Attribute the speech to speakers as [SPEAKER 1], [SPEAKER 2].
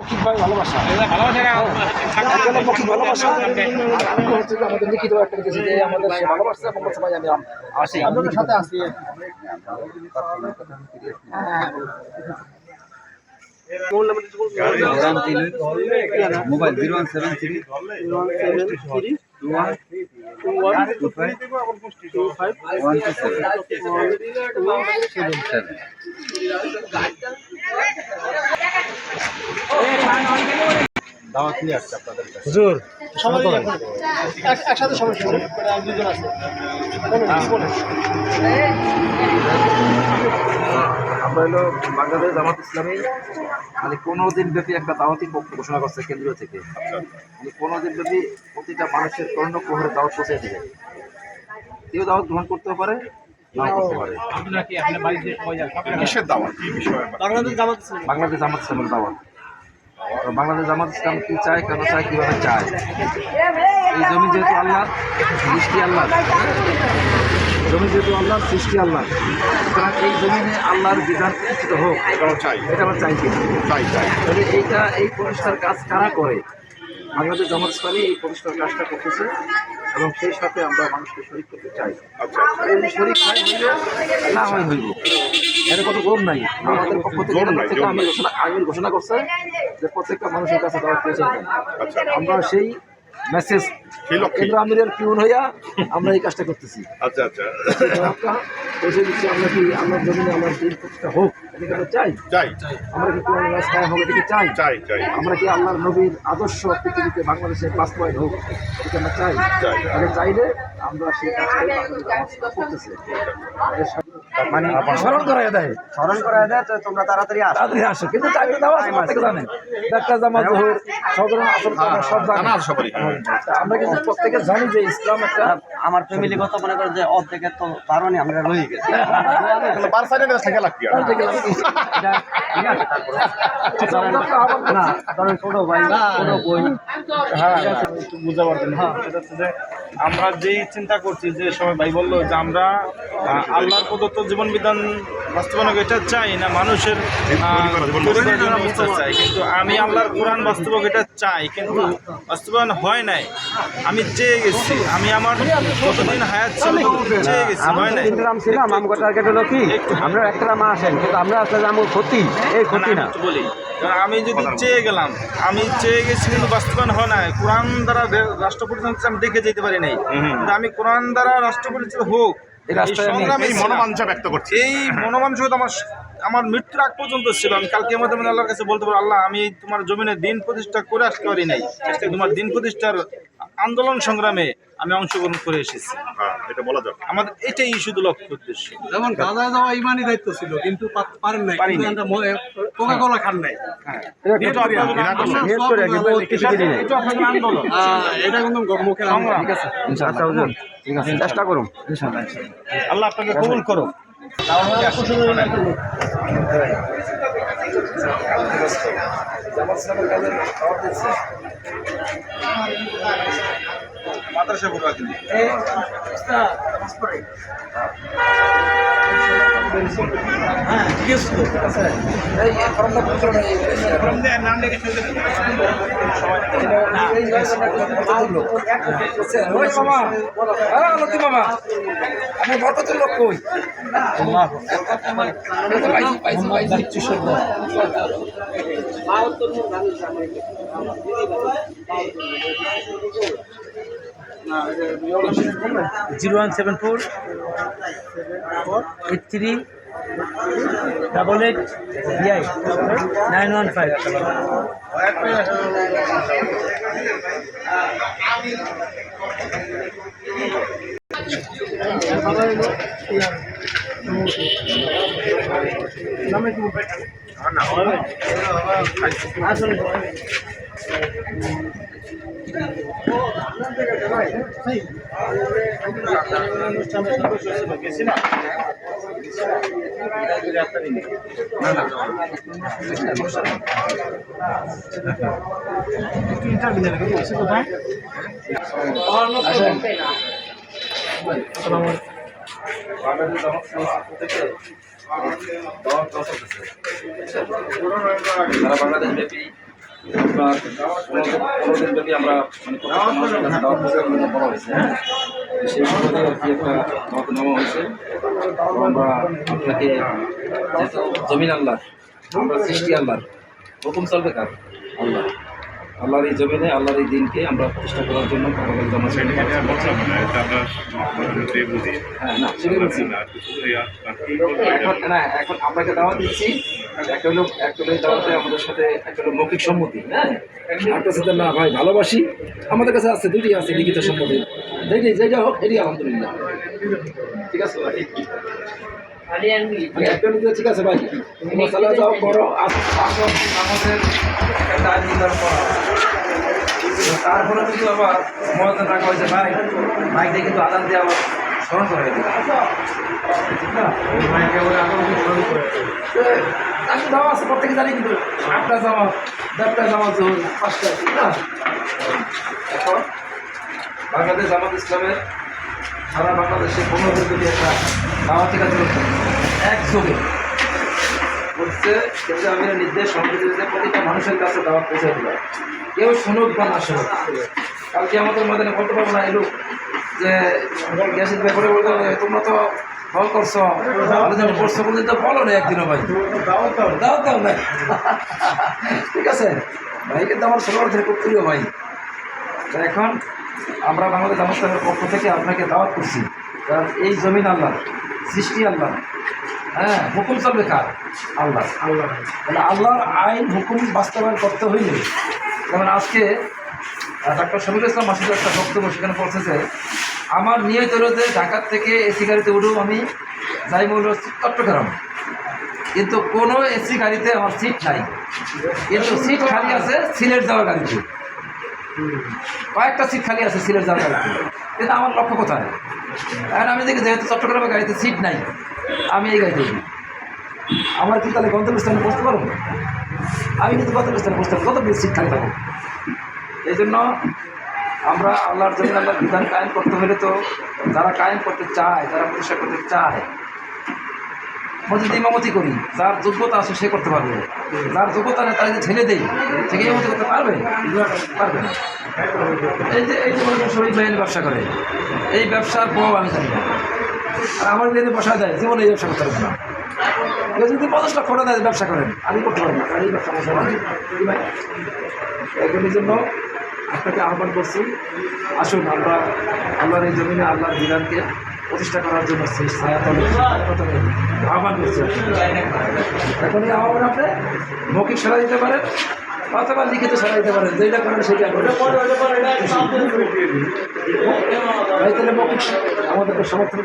[SPEAKER 1] মৌখিকভাবে ভালোবাসা, মৌখিক ভালোবাসা হচ্ছে যে আমাদের লিখিত একটা কিছু যে আমাদের সে ভালোবাসছে এবং বলছে ভাই আমি আসি, আপনাদের সাথে আসি।
[SPEAKER 2] মোবাইল 0173
[SPEAKER 3] দাওয়াত নিয়ে আসছে আপনাদের কাছে।
[SPEAKER 1] হুজুর সবাই একসাথে সমস্যা দুজন আছে।
[SPEAKER 2] আমরা হলো বাংলাদেশ জামাত ইসলামী মানে 15 দিন ব্যাপী একটা দাওয়াতি পক্ষ ঘোষণা করছে কেন্দ্র থেকে। মানে 15 দিন ব্যাপী প্রতিটা মানুষের কর্ণপ্রহরে দাওয়াত পৌঁছে দিবে। কেউ দাওয়াত গ্রহণ করতে পারে, নাও করতে পারে।
[SPEAKER 3] কিসের দাওয়াত, কি বিষয়ে?
[SPEAKER 1] বাংলাদেশ জামাত
[SPEAKER 2] ইসলামের দাওয়াত। তো বাংলাদেশ জামাত ইসলাম কি চায়, কেন চায়, কিভাবে চায়? এই জমি যেহেতু আল্লাহ, সৃষ্টি আল্লাহ, জমি যেহেতু আল্লাহ, সৃষ্টি আল্লাহ, সুতরাং এই জমিনে আল্লাহর বিধান প্রতিষ্ঠিত হোক,
[SPEAKER 3] এটাও চাই,
[SPEAKER 2] এটা আমরা চাই কিনা?
[SPEAKER 3] চাই।
[SPEAKER 2] তবে এই প্রতিষ্ঠার কাজ কারা করে? বাংলাদেশ জামাত ইসলামী এই প্রতিষ্ঠার কাজটা করতেছে এবং সেই সাথে আমরা মানুষকে শরীক করতে চাই।
[SPEAKER 3] আচ্ছা,
[SPEAKER 2] শরীক না হয় হইব, এর কোনো জোর নাই। আমাদের পক্ষ থেকে আমির ঘোষণা করছে যে প্রত্যেকটা মানুষের কাছে দাওয়াত পৌঁছে দেন। আমরা সেই মেসেজ কেন্দ্র আমিরের পিউন হইয়া আমরা এই কাজটা করতেছি।
[SPEAKER 3] আচ্ছা,
[SPEAKER 2] পৌঁছে দিচ্ছি। আমরা কি আমার জমিনে আমার দিন প্রতিষ্ঠা হোক, এটাকে আমরা চাই। আমরা কি কোরআন রাস্তায় হোক, এটাকে চাই। আমরা কি আল্লাহর নবীর আদর্শ পৃথিবীতে বাংলাদেশে বাস্তবায়ন হোক, এটাকে আমরা চাই। তাহলে চাইলে আমরা সেই কাজটাই করতেছি। মানে স্মরণ করাই দেয় তো তোমরা তাড়াতাড়ি আসো, কিন্তু টাইমে দেওয়া জানেন একটা জামা জোহর সাধারণ আসল সব জানা সবারই। আমরা কিন্তু প্রত্যেকে জানি যে ইসলাম একটা,
[SPEAKER 4] আমার ফ্যামিলিগত মনে করে যে অর্ধেকের তো কারণে আমরা রয়ে গেছি। ছোট ভাই ছোট বই
[SPEAKER 1] বুঝতে পারবেন। সেটা হচ্ছে যে আমরা যেই চিন্তা করছি, যে সবাই ভাই বললো যে আমরা আল্লাহর প্রদত্ত জীবন বিধান বাস্তবায়ন এটা চাই না মানুষের চাই, কিন্তু আমি আল্লাহর কোরআন বাস্তবক এটা চাই, কিন্তু বাস্তবায়ন হয় নাই। আমি চেয়ে গেছি, আমি আমার কতদিন হায়াত ছিল চেয়ে গেছি, হয় নাই।
[SPEAKER 4] ছিলাম আমার টার্গেট হলো কি আমরা একটা মা আসেন, কিন্তু আমরা আসলে আমার ক্ষতি এই ক্ষতি না
[SPEAKER 1] বলি। আমি যদি চেয়ে গেলাম, আমি চেয়ে গেছি কিন্তু বাস্তবায়ন হয় না। কোরআন দ্বারা রাষ্ট্র পরিচালিত আমি দেখে যেতে পারি নাই, কিন্তু আমি কোরআন দ্বারা রাষ্ট্র পরিচালিত হোক এই মনোমাঞ্ছা ব্যক্ত করছি। এই মনোমাঞ্চতা আমার মৃত্যুর আগ পর্যন্ত ছিল। আমি কালকে আমাদের আল্লাহর কাছে বলতে পারবো, আল্লাহ আমি তোমার জমিনে দিন প্রতিষ্ঠা করে আসতে পারি নাই, তোমার দিন প্রতিষ্ঠার আন্দোলন সংগ্রামে আমি অংশগ্রহণ করে এসেছি।
[SPEAKER 3] এটা বলা যাবে,
[SPEAKER 1] আমাদের এটাই শুধু লক্ষ্য উদ্দেশ্য।
[SPEAKER 5] যেমন গাঁজা যাওয়া ইমানই দায়িত্ব ছিল, কিন্তু পারেন নাই, কোকা কোলা খান নাই। এটা কিন্তু মুখে
[SPEAKER 4] ঠিক আছে চেষ্টা করুন,
[SPEAKER 1] আল্লাহ আপনাকে কবুল করো। মাদ্রাসা কোথায় দিলি?
[SPEAKER 2] আমি বরকতের লোক কই
[SPEAKER 4] জিরো 174 83 88 915।
[SPEAKER 2] বাংলাদেশ ব্যাপী আমরা কোনোদিন যদি আমরা মানে প্রত্যেকটা মানুষের কাছে দাওয়াত দিতে বলা হয়েছে, হ্যাঁ, সেই সুবাদে আর কি একটা দাওয়াত নেওয়া হয়েছে। আমরা আপনাকে যেহেতু জমিন আল্লাহ, আমরা সৃষ্টি আল্লাহর, হুকুম চলবে কার? আল্লাহ। আল্লাহর এই জমিনে আল্লাহর এই দিনকে আমরা প্রতিষ্ঠা করার জন্য হ্যাঁ না সেটাই বলছি। এখন না, এখন আপনাকে দাওয়াত দিচ্ছি, একটা হলো এই দাওয়াতে আমাদের সাথে একটা হলো মৌখিক সম্মতি, হ্যাঁ, একটা সাথে না ভাই ভালোবাসি, আমাদের কাছে আছে, দুটি আছে লিখিত সম্মতি, যেটা হোক এটি আলহামদুলিল্লাহ, ঠিক আছে ভাই। একটা নিতে ঠিক আছে ভাই, মশলা যাও করো, আমাদের একটা নির্ধারণ করা, তারপরে কিন্তু আবার মনে রাখা হয়েছে ভাই মাইকটা কিন্তু আদান দিয়ে আবার স্মরণ করে দিবে, ঠিক না? আমি যাওয়া আছে প্রত্যেকে জানি, কিন্তু 8টা জামাত 10টা জামাত 5টা, ঠিক না? এখন বাংলাদেশ জামাত ইসলামের সারা বাংলাদেশে 15 যদি একটা দাওয়াতি কাজ একযোগে বলছে, কিন্তু আমি নির্দেশ সম্পর্কে প্রতিটা মানুষের কাছে দাওয়াত পৌঁছে দিল, কেউ শুনুক বা না শুনুক। কালকে আমাদের ময়দানে বলতে পারবো না এলো যে গ্যাসের ব্যাপারে বলতে তোমরা তো ফল করছো, আলোচনা করছো, বলতে তো বলো না একদিনও ভাই, দাও না, ঠিক আছে ভাই, কিন্তু আমার ছোটো থেকে খুব প্রিয় ভাই। তো এখন আমরা বাংলাদেশ জামাত ইসলামের পক্ষ থেকে আপনাকে দাওয়াত করছি, কারণ এই জমিন আল্লাহ, সৃষ্টি আল্লাহ, হ্যাঁ, হুকুম চলবে কার? আল্লাহ। তাহলে আল্লাহর আইন হুকুম বাস্তবায়ন করতে হইলে, যেমন আজকে ডাক্তার শফিকুল ইসলাম মাসুদের একটা বক্তব্য সেখানে পৌঁছেছে, আমার নিয়ত রয়েছে ঢাকার থেকে এসি গাড়িতে উঠেও আমি যাই মূল চট্টগ্রাম, কিন্তু কোনো এসি গাড়িতে আমার সিট নাই, কিন্তু সিট খালি আছে সিলেট যাওয়ার গাড়িতে, কয়েকটা সিট খালি আছে সিলেট যাওয়ার গাড়িতে, কিন্তু আমার লক্ষ্য কোথায়? এখন আমি দেখি যেহেতু চট্টগ্রামের গাড়িতে সিট নাই, আমি এই গাড়িতে উঠি, আমার কি তাহলে গন্তব্যস্থানে বসতে পারবো? আমি কিন্তু গন্তব্যস্থানে বসতে পারবো, কত সিট খালি থাকবো। এই জন্য আমরা আল্লাহর জন্য আল্লাহর বিধান কায়েম করতে হলে তো যারা কায়েম করতে চায়, যারা প্রতিষ্ঠা করতে চায়, মসজিদ ইমামতি করি, যার যোগ্যতা আছে সে করতে পারবে, যার যোগ্যতা নেই তারা যে ছেলে দেয় সে কি ইমামতি করতে পারবে? পারবে না। এই যে শহীদ বাহিনী ব্যবসা করে, এই ব্যবসার বউ আমি জানি না, আর আমার যদি বসা দেয় জীবনে এই ব্যবসা করতে পারবে না। কেউ যদি 50 লাখ টাকা দেয় ব্যবসা করেন, আমি করতে পারবো না, আর এই ব্যবসা বসা এগুলির জন্য আপনাকে আহ্বান করছি, আসুন আমরা আল্লাহর এই জমিনে আল্লাহর বিধানকে প্রতিষ্ঠা করার জন্য সেই ছায়াতলে আহ্বান করছি। এখনই আহ্বান আপনি মৌখিক সারা দিতে পারেন অথবা লিখিত সারা দিতে পারেন, যেটা করেন সেটা করেন। ভাই তাহলে মৌখিক আমাদেরকে সমর্থন